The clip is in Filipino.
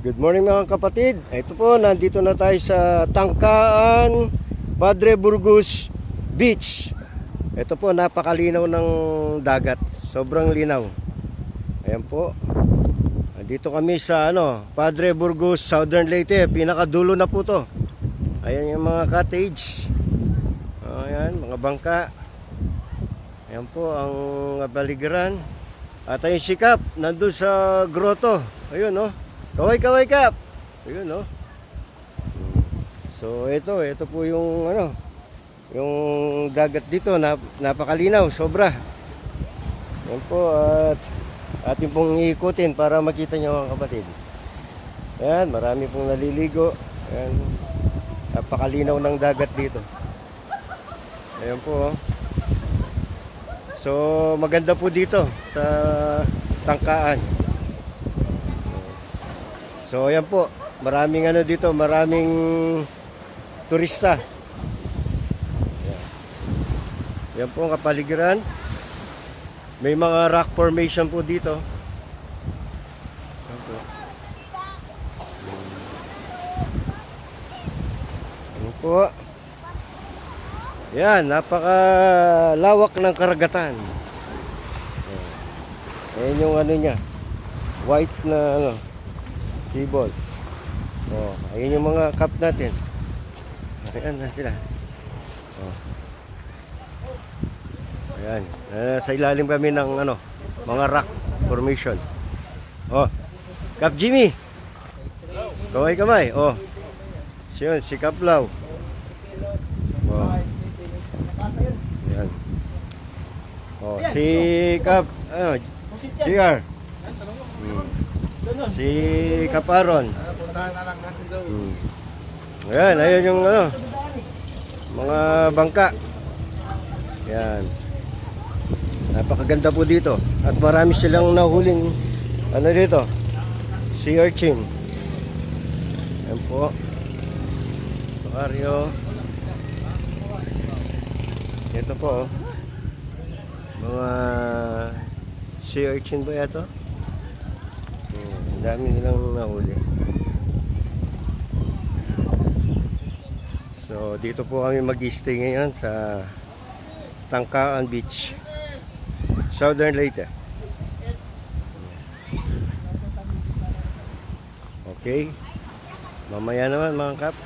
Good morning mga kapatid. Ito po, nandito na tayo sa Tangkaan, Padre Burgos Beach. Ito po, napakalinaw ng dagat. Sobrang linaw. Ayan po. Nandito kami sa Padre Burgos, Southern Leyte. Pinakadulo na po to. Ayan yung mga cottage. Ayan, mga bangka. Ayan po ang baligiran. At ayun si Kap, nandun sa grotto. Ayun Kaway Kap. Ayun So ito po yung yung dagat dito, napakalinaw, sobra. Yan po, at atin pong iikutin para makita nyo mga kapatid. Ayan, marami pong naliligo. Ayan, napakalinaw ng dagat dito. Ayan po. So maganda po dito sa Tangkaan. So ayan po, maraming dito, maraming turista. Yan po ang kapaligiran. May mga rock formation po dito. Yan po. Yan, napakalawak ng karagatan. Ayan yung niya, white na tables. Ayun yung mga cup natin. Ayan na sila. Ayan. Sa ilalim kami ng mga rock formation. Kap Jimmy. Kamay. Siyon, si Kap Lau. Ayan. Si Kap JR. Si Kaparon. Ayan, ayun yung mga bangka. Ayan. Napakaganda po dito. At marami silang nahuling dito, sea urchin. Ayan po. Barrio. Ito po mga sea urchin ba ito? Ang dami nilang nahuli. So dito po kami mag-stay ngayon sa Tangkaan Beach, Southern Leyte. Okay, mamaya naman mga kap.